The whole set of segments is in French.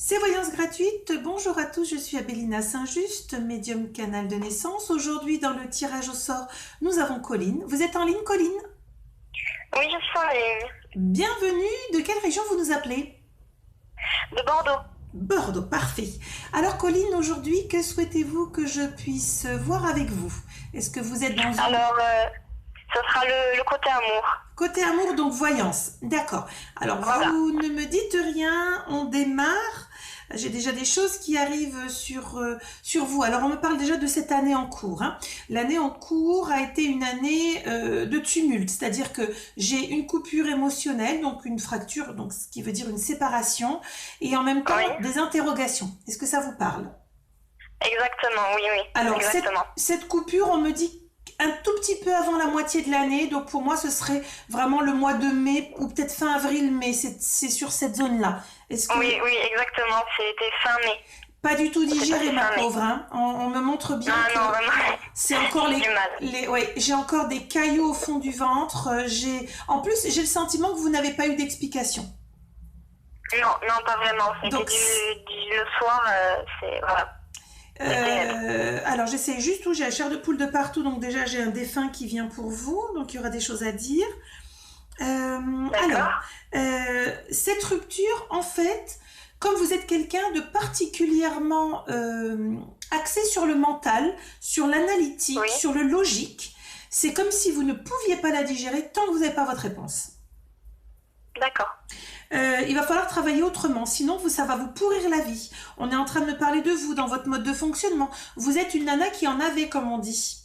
C'est Voyance gratuite. Bonjour à tous, je suis Abélina Saint-Just, médium canal de naissance. Aujourd'hui, dans le tirage au sort, nous avons Colline. Vous êtes en ligne, Colline? Oui, je suis en ligne. Bienvenue. De quelle région vous nous appelez? De Bordeaux. Bordeaux, parfait. Alors, Colline, aujourd'hui, que souhaitez-vous que je puisse voir avec vous? Est-ce que vous êtes dans une... Alors, ce sera le côté amour. Côté amour, donc voyance. D'accord. Alors, Voilà. vous ne me dites rien, on démarre. J'ai déjà des choses qui arrivent sur vous. Alors, on me parle déjà de cette année en cours. Hein. L'année en cours a été une année de tumulte, c'est-à-dire que j'ai une coupure émotionnelle, donc une fracture, donc ce qui veut dire une séparation, et en même temps Oui. des interrogations. Est-ce que ça vous parle? Exactement, oui. Alors, Exactement. cette coupure, on me dit un tout petit peu avant la moitié de l'année, donc pour moi, ce serait vraiment le mois de mai, ou peut-être fin avril-mai, c'est sur cette zone-là. Est-ce que... Oui, exactement. C'était fin mai. Pas du tout digéré, C'est ma pas pauvre. Hein. On me montre bien que Non, vraiment. c'est encore J'ai du mal. ouais, j'ai encore des cailloux au fond du ventre. En plus, j'ai le sentiment que vous n'avez pas eu d'explication. Non, pas vraiment. C'était Donc, le soir, c'est... Voilà. alors j'essaie juste où j'ai la chair de poule de partout, donc déjà j'ai un défunt qui vient pour vous, donc il y aura des choses à dire. Alors, cette rupture, en fait, comme vous êtes quelqu'un de particulièrement axé sur le mental, sur l'analytique, Oui. sur le logique, c'est comme si vous ne pouviez pas la digérer tant que vous n'avez pas votre réponse. D'accord. Il va falloir travailler autrement, sinon ça va vous pourrir la vie. On est en train de me parler de vous, dans votre mode de fonctionnement. Vous êtes une nana qui en avait, comme on dit.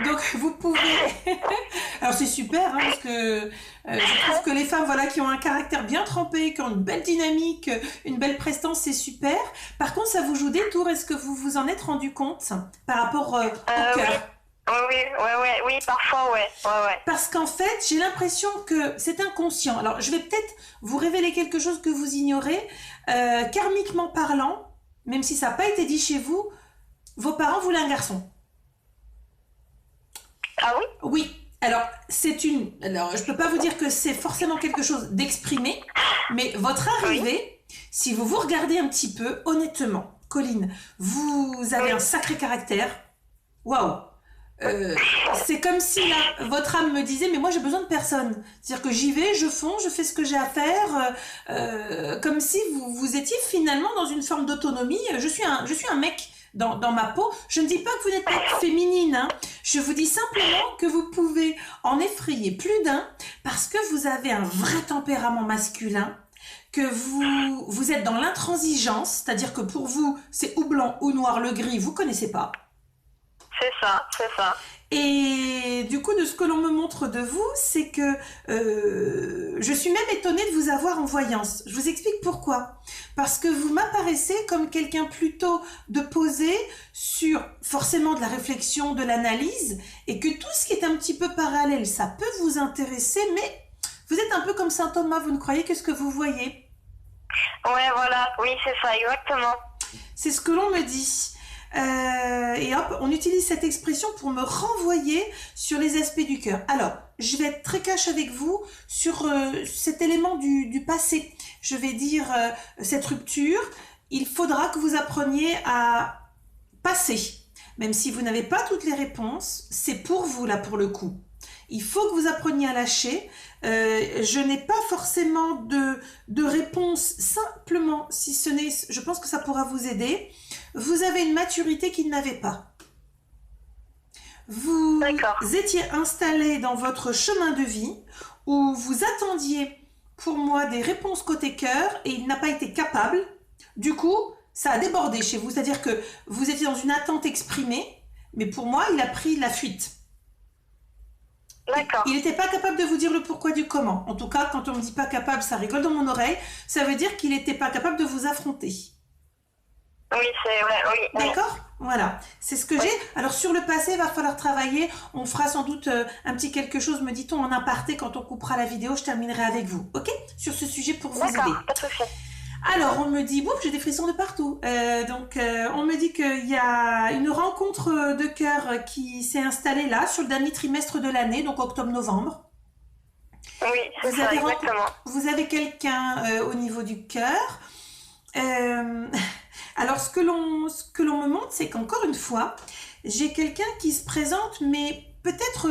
Donc vous pouvez... Alors c'est super, hein, parce que je trouve que les femmes voilà, qui ont un caractère bien trempé, qui ont une belle dynamique, une belle prestance, c'est super. Par contre, ça vous joue des tours. Est-ce que vous vous en êtes rendu compte par rapport au cœur? Oui, parfois, ouais. Parce qu'en fait, j'ai l'impression que c'est inconscient. Alors, je vais peut-être vous révéler quelque chose que vous ignorez. Karmiquement parlant, même si ça n'a pas été dit chez vous, vos parents voulaient un garçon. Ah oui? Oui. Alors, Alors, je peux pas vous dire que c'est forcément quelque chose d'exprimé, mais votre arrivée, si vous vous regardez un petit peu, honnêtement, Colline, vous avez un sacré caractère. Waouh! C'est comme si là, votre âme me disait, mais moi j'ai besoin de personne. C'est-à-dire que j'y vais, je fonce, je fais ce que j'ai à faire, comme si vous étiez finalement dans une forme d'autonomie. Je suis un mec dans ma peau. Je ne dis pas que vous n'êtes pas féminine, hein. Je vous dis simplement que vous pouvez en effrayer plus d'un parce que vous avez un vrai tempérament masculin, que vous êtes dans l'intransigeance, c'est-à-dire que pour vous, c'est ou blanc ou noir, le gris, vous connaissez pas. C'est ça. Et du coup, de ce que l'on me montre de vous, c'est que je suis même étonnée de vous avoir en voyance. Je vous explique pourquoi. Parce que vous m'apparaissez comme quelqu'un plutôt de posé sur forcément de la réflexion, de l'analyse, et que tout ce qui est un petit peu parallèle, ça peut vous intéresser, mais vous êtes un peu comme Saint Thomas, vous ne croyez que ce que vous voyez. Ouais, voilà, oui, c'est ça, exactement. C'est ce que l'on me dit. Et hop, on utilise cette expression pour me renvoyer sur les aspects du cœur. Alors, je vais être très cash avec vous sur cet élément du passé. Je vais dire cette rupture. Il faudra que vous appreniez à passer. Même si vous n'avez pas toutes les réponses, c'est pour vous là pour le coup. Il faut que vous appreniez à lâcher. Je n'ai pas forcément de réponse simplement, si ce n'est, je pense que ça pourra vous aider. Vous avez une maturité qu'il n'avait pas. Vous étiez installé dans votre chemin de vie où vous attendiez pour moi des réponses côté cœur et il n'a pas été capable. Du coup, ça a débordé chez vous. C'est-à-dire que vous étiez dans une attente exprimée, mais pour moi, il a pris la fuite. D'accord. Il n'était pas capable de vous dire le pourquoi du comment. En tout cas, quand on me dit pas capable, ça rigole dans mon oreille. Ça veut dire qu'il n'était pas capable de vous affronter. Oui, c'est vrai, oui. D'accord? Voilà, c'est ce que j'ai. Alors sur le passé, il va falloir travailler. On fera sans doute un petit quelque chose, me dit-on, en aparté quand on coupera la vidéo. Je terminerai avec vous, ok? Sur ce sujet pour vous aider. D'accord, pas de souci. Alors, on me dit, bouf, j'ai des frissons de partout. On me dit qu'il y a une rencontre de cœur qui s'est installée là, sur le dernier trimestre de l'année, donc octobre-novembre. Oui, c'est ça, exactement. Vous avez quelqu'un au niveau du cœur. Euh, alors, ce que l'on me montre, c'est qu'encore une fois, j'ai quelqu'un qui se présente, mais peut-être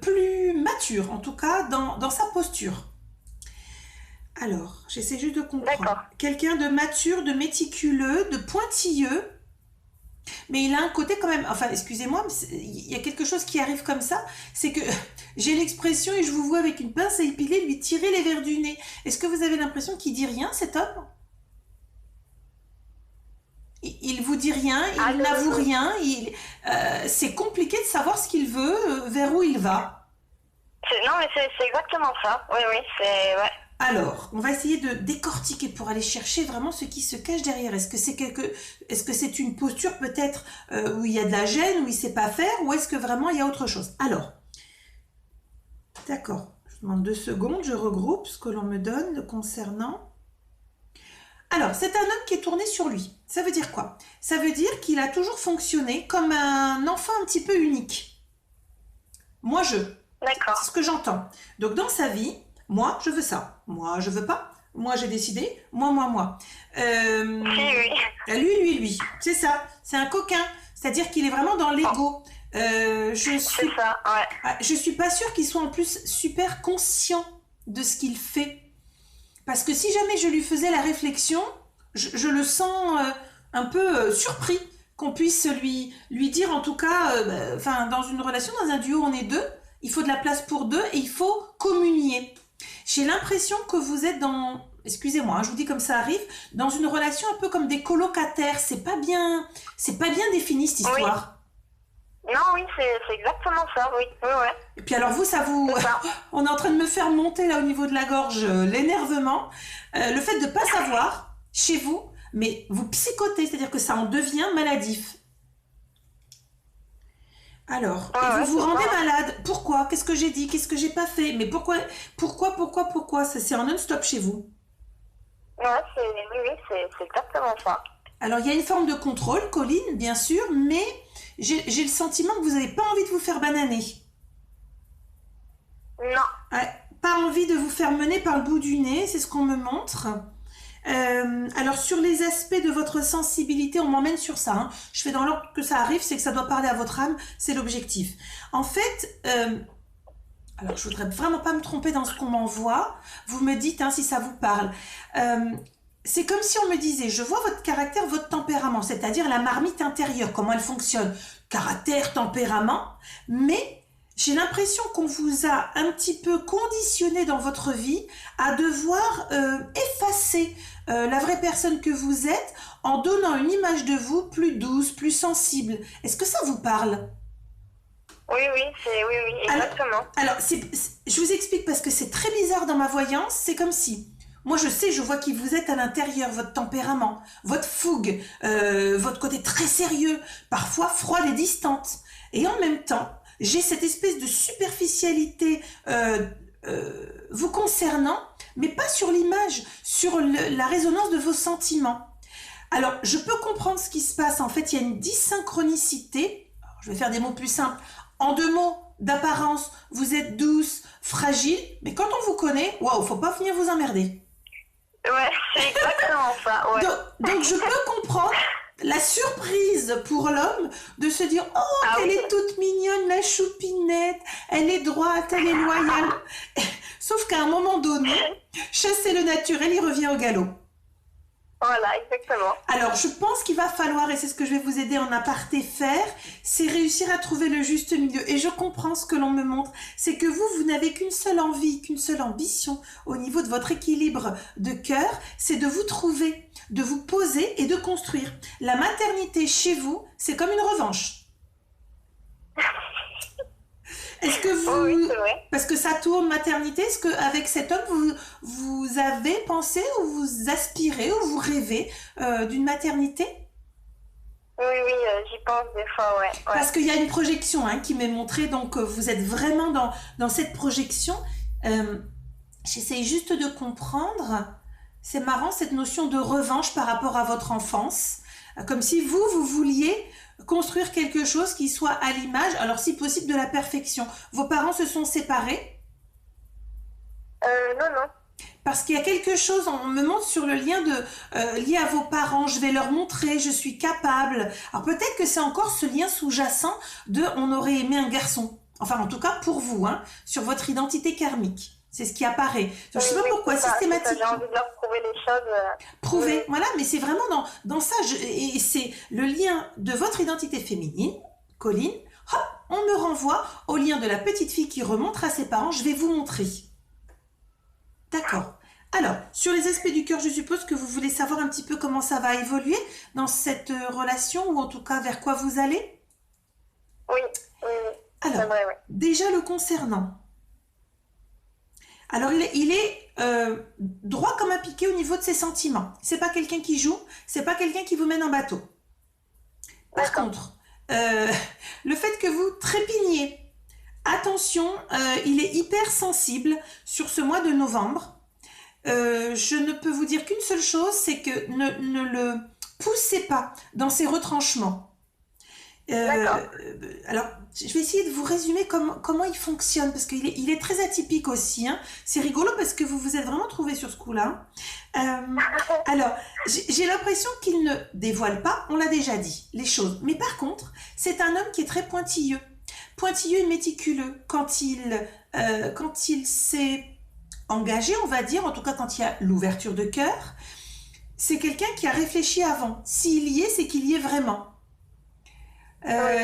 plus mature, en tout cas dans sa posture. Alors, j'essaie juste de comprendre. D'accord. Quelqu'un de mature, de méticuleux, de pointilleux, mais il a un côté quand même, enfin, excusez-moi, mais il y a quelque chose qui arrive comme ça, c'est que j'ai l'expression et je vous vois avec une pince à épiler lui tirer les verres du nez. Est-ce que vous avez l'impression qu'il dit rien, cet homme? Il vous dit rien, il n'avoue rien, c'est compliqué de savoir ce qu'il veut, vers où il va. Non, mais c'est exactement ça. Oui, oui, c'est... Ouais. Alors, on va essayer de décortiquer pour aller chercher vraiment ce qui se cache derrière. Est-ce que c'est une posture peut-être où il y a de la gêne, où il ne sait pas faire, ou est-ce que vraiment il y a autre chose? Alors, d'accord, je demande 2 secondes, je regroupe ce que l'on me donne le concernant. Alors, c'est un homme qui est tourné sur lui. Ça veut dire quoi? Ça veut dire qu'il a toujours fonctionné comme un enfant un petit peu unique. Moi, D'accord. c'est ce que j'entends. Donc, dans sa vie, moi, je veux ça. Moi, je veux pas. Moi, j'ai décidé. Moi. Oui. Lui. C'est ça. C'est un coquin. C'est-à-dire qu'il est vraiment dans l'ego. C'est ça, ouais. Je suis pas sûre qu'il soit en plus super conscient de ce qu'il fait. Parce que si jamais je lui faisais la réflexion, je le sens un peu surpris qu'on puisse lui dire, en tout cas, dans une relation, dans un duo, on est 2, il faut de la place pour 2 et il faut communier. J'ai l'impression que vous êtes excusez-moi, je vous dis comme ça arrive, dans une relation un peu comme des colocataires. C'est pas bien défini cette histoire. Oui. Non, oui, c'est exactement ça, oui. Ouais. Et puis alors vous, on est en train de me faire monter là au niveau de la gorge l'énervement. Le fait de ne pas savoir, chez vous, mais vous psychotez, c'est-à-dire que ça en devient maladif. Alors, vous vous rendez malade. Pourquoi? Qu'est-ce que j'ai dit? Qu'est-ce que j'ai pas fait? Mais pourquoi? Ça, c'est en non-stop chez vous. Ouais, oui, c'est exactement ça. Alors, il y a une forme de contrôle, Colline, bien sûr, mais j'ai le sentiment que vous n'avez pas envie de vous faire bananer. Non. Pas envie de vous faire mener par le bout du nez, c'est ce qu'on me montre. Alors sur les aspects de votre sensibilité, on m'emmène sur ça. Hein. Je fais dans l'ordre que ça arrive, c'est que ça doit parler à votre âme, c'est l'objectif. En fait, alors je voudrais vraiment pas me tromper dans ce qu'on m'envoie. Vous me dites si ça vous parle. C'est comme si on me disait, je vois votre caractère, votre tempérament, c'est-à-dire la marmite intérieure, comment elle fonctionne. Caractère, tempérament, mais j'ai l'impression qu'on vous a un petit peu conditionné dans votre vie à devoir effacer la vraie personne que vous êtes en donnant une image de vous plus douce, plus sensible. Est-ce que ça vous parle? Oui, exactement. Alors je vous explique parce que c'est très bizarre dans ma voyance. C'est comme si, moi je vois qui vous êtes à l'intérieur, votre tempérament, votre fougue, votre côté très sérieux, parfois froide et distante. Et en même temps, j'ai cette espèce de superficialité vous concernant, mais pas sur l'image, sur la résonance de vos sentiments. Alors, je peux comprendre ce qui se passe. En fait, il y a une dysynchronicité. Alors, je vais faire des mots plus simples. En 2 mots, d'apparence, vous êtes douce, fragile, mais quand on vous connaît, waouh, faut pas venir vous emmerder. Ouais, c'est exactement ça. Ouais. Donc, je peux comprendre la surprise pour l'homme de se dire qu'elle est toute mignonne, la choupinette, elle est droite, elle est loyale. Sauf qu'à un moment donné, chasser le naturel, il revient au galop. Voilà, exactement. Alors, je pense qu'il va falloir, et c'est ce que je vais vous aider en aparté faire, c'est réussir à trouver le juste milieu. Et je comprends ce que l'on me montre, c'est que vous n'avez qu'une seule envie, qu'une seule ambition au niveau de votre équilibre de cœur, c'est de vous trouver, de vous poser et de construire. La maternité chez vous, c'est comme une revanche. Est-ce que vous... Oui, c'est vrai. Parce que ça tourne maternité, est-ce qu'avec cet homme, vous avez pensé ou vous aspirez ou vous rêvez d'une maternité? Oui, j'y pense des fois, ouais. Parce qu'il y a une projection qui m'est montrée, donc vous êtes vraiment dans cette projection. J'essaye juste de comprendre. C'est marrant cette notion de revanche par rapport à votre enfance. Comme si vous vouliez construire quelque chose qui soit à l'image, alors si possible de la perfection. Vos parents se sont séparés? Non. Parce qu'il y a quelque chose, on me montre sur le lien lié à vos parents, je vais leur montrer, je suis capable. Alors peut-être que c'est encore ce lien sous-jacent de on aurait aimé un garçon. Enfin, en tout cas pour vous, hein, sur votre identité karmique. C'est ce qui apparaît. Je ne sais pas pourquoi, systématiquement. J'ai envie de leur prouver les choses. Prouver, voilà, mais c'est vraiment dans ça. Et c'est le lien de votre identité féminine, Colline. Hop, on me renvoie au lien de la petite fille qui remonte à ses parents. Je vais vous montrer. D'accord. Alors, sur les aspects du cœur, je suppose que vous voulez savoir un petit peu comment ça va évoluer dans cette relation, ou en tout cas vers quoi vous allez. Oui. Alors, vrai, oui. Déjà le concernant. Alors, il est droit comme un piquet au niveau de ses sentiments. C'est pas quelqu'un qui joue, c'est pas quelqu'un qui vous mène en bateau. Par contre, le fait que vous trépigniez, attention, il est hyper sensible sur ce mois de novembre. Je ne peux vous dire qu'une seule chose, c'est que ne le poussez pas dans ses retranchements. Alors, je vais essayer de vous résumer comment il fonctionne, parce qu'il est très atypique aussi. Hein. C'est rigolo parce que vous vous êtes vraiment trouvé sur ce coup-là. Alors, j'ai l'impression qu'il ne dévoile pas, on l'a déjà dit, les choses. Mais par contre, c'est un homme qui est très pointilleux. Pointilleux et méticuleux. Quand il s'est engagé, on va dire, en tout cas quand il y a l'ouverture de cœur, c'est quelqu'un qui a réfléchi avant. S'il y est, c'est qu'il y est vraiment.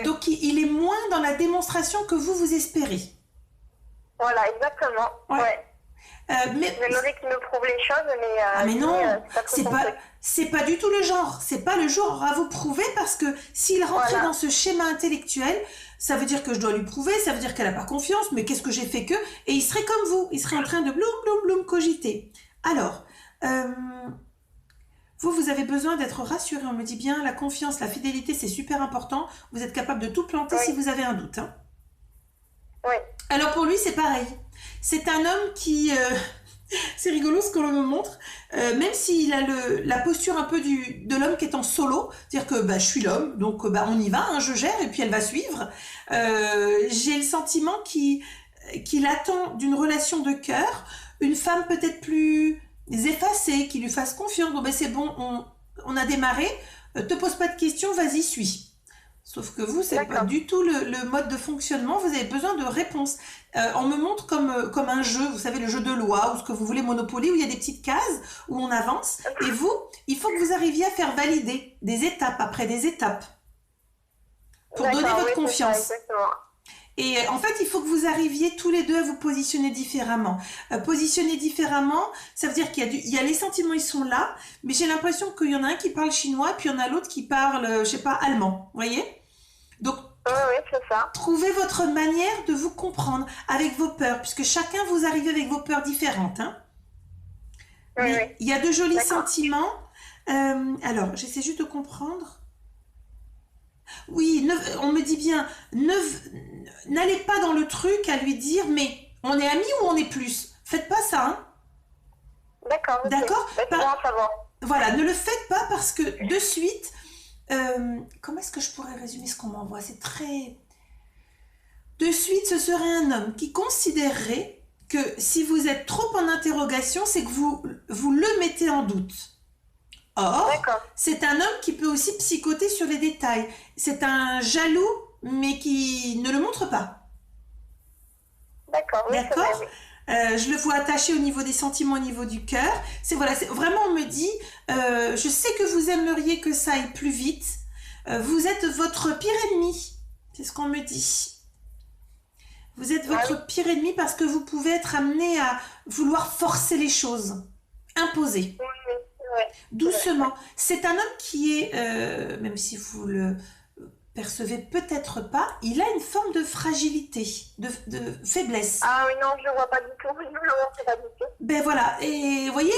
Donc il est moins dans la démonstration que vous espérez. Voilà, exactement. Ouais. J'aimerais qu'il me prouve les choses, mais non, c'est pas du tout le genre. C'est pas le genre à vous prouver, parce que s'il rentrait dans ce schéma intellectuel, ça veut dire que je dois lui prouver, ça veut dire qu'elle a pas confiance, mais qu'est-ce que j'ai fait que... Et il serait comme vous, il serait en train de bloum cogiter. Alors, vous avez besoin d'être rassuré. On me dit bien, la confiance, la fidélité, c'est super important. Vous êtes capable de tout planter si vous avez un doute. Hein. Oui. Alors pour lui, c'est pareil. C'est un homme qui... c'est rigolo ce qu'on me montre. Même s'il a la posture un peu de l'homme qui est en solo, c'est-à-dire que je suis l'homme, donc on y va, hein, je gère, et puis elle va suivre. J'ai le sentiment qu'il attend d'une relation de cœur une femme peut-être plus effacée, qui lui fasse confiance. Bon, c'est bon, on a démarré, te pose pas de questions, vas-y, suis. Sauf que vous, c'est pas du tout le mode de fonctionnement, vous avez besoin de réponses. On me montre comme un jeu, vous savez, le jeu de loi, ou ce que vous voulez, Monopoly, où il y a des petites cases, où on avance. Et vous, il faut que vous arriviez à faire valider des étapes après des étapes pour donner votre confiance. Et en fait, il faut que vous arriviez tous les deux à vous positionner différemment. Positionner différemment, ça veut dire qu'il y a les sentiments, ils sont là, mais j'ai l'impression qu'il y en a un qui parle chinois, puis il y en a l'autre qui parle, je sais pas, allemand. Vous voyez ? Donc, c'est ça. Trouvez votre manière de vous comprendre avec vos peurs, puisque chacun vous arrive avec vos peurs différentes. Hein. Mais il y a de jolis sentiments. Alors, j'essaie juste de comprendre. Oui, on me dit bien, n'allez pas dans le truc à lui dire, mais on est amis ou on est plus. Faites pas ça, hein. D'accord. D'accord. Voilà, ne le faites pas, parce que de suite, comment est-ce que je pourrais résumer ce qu'on m'envoie? C'est très... De suite, ce serait un homme qui considérerait que si vous êtes trop en interrogation, c'est que vous le mettez en doute. Or, c'est un homme qui peut aussi psychoter sur les détails. C'est un jaloux, mais qui ne le montre pas. D'accord. Je le vois attaché au niveau des sentiments, au niveau du cœur. Vraiment, on me dit, je sais que vous aimeriez que ça aille plus vite. Vous êtes votre pire ennemi. C'est ce qu'on me dit. Vous êtes votre pire ennemi, parce que vous pouvez être amené à vouloir forcer les choses, imposer. Doucement. C'est un homme qui est, même si vous le percevez peut-être pas, il a une forme de fragilité, de faiblesse. Ah oui, non, je le vois pas du tout. Je le vois pas du tout. Ben voilà. Et voyez,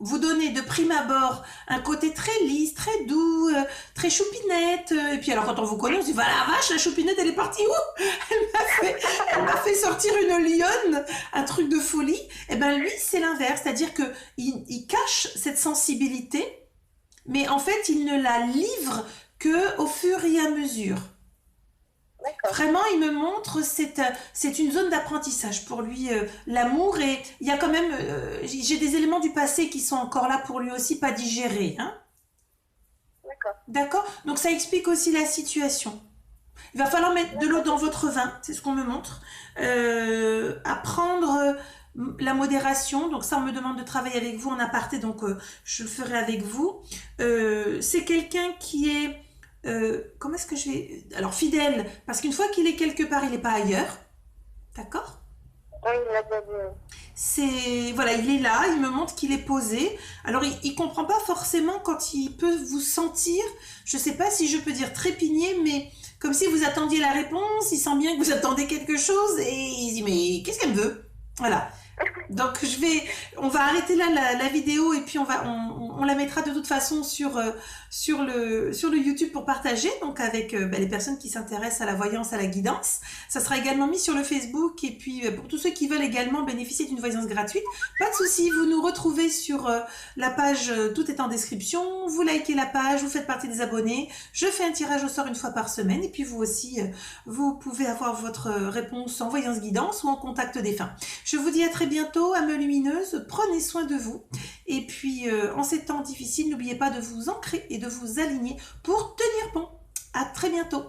vous donnez de prime abord un côté très lisse, très doux, très choupinette. Et puis alors, quand on vous connaît, on se dit, voilà, la vache, la choupinette, elle est partie où? Elle m'a fait sortir une lionne, un truc de folie. Et ben lui, c'est l'inverse. C'est-à-dire que il cache cette sensibilité, mais en fait, il ne la livre que au fur et à mesure. Vraiment, il me montre, c'est une zone d'apprentissage pour lui, l'amour. Et il y a quand même, j'ai des éléments du passé qui sont encore là pour lui aussi, pas digérés. Hein. D'accord. Donc ça explique aussi la situation. Il va falloir mettre de l'eau dans votre vin, c'est ce qu'on me montre. Apprendre la modération, donc ça on me demande de travailler avec vous en aparté, donc je le ferai avec vous. C'est quelqu'un qui est, comment est-ce que je vais... Alors fidèle, parce qu'une fois qu'il est quelque part, il n'est pas ailleurs. D'accord ? Oui, il l'a déjà dit. C'est voilà, il est là, il me montre qu'il est posé. Alors il comprend pas forcément quand il peut vous sentir, je sais pas si je peux dire trépigner, mais comme si vous attendiez la réponse, il sent bien que vous attendez quelque chose et il dit mais qu'est-ce qu'elle veut? Voilà. Donc on va arrêter là la vidéo et puis on la mettra de toute façon sur le YouTube pour partager, donc avec les personnes qui s'intéressent à la voyance, à la guidance. Ça sera également mis sur le Facebook et puis pour tous ceux qui veulent également bénéficier d'une voyance gratuite, pas de souci, vous nous retrouvez sur la page, tout est en description, vous likez la page, vous faites partie des abonnés, je fais un tirage au sort une fois par semaine et puis vous aussi, vous pouvez avoir votre réponse en voyance guidance ou en contact défunt. Je vous dis à très bientôt, âme lumineuse, prenez soin de vous. Et puis, en ces temps difficiles, n'oubliez pas de vous ancrer et de vous aligner pour tenir bon. À très bientôt.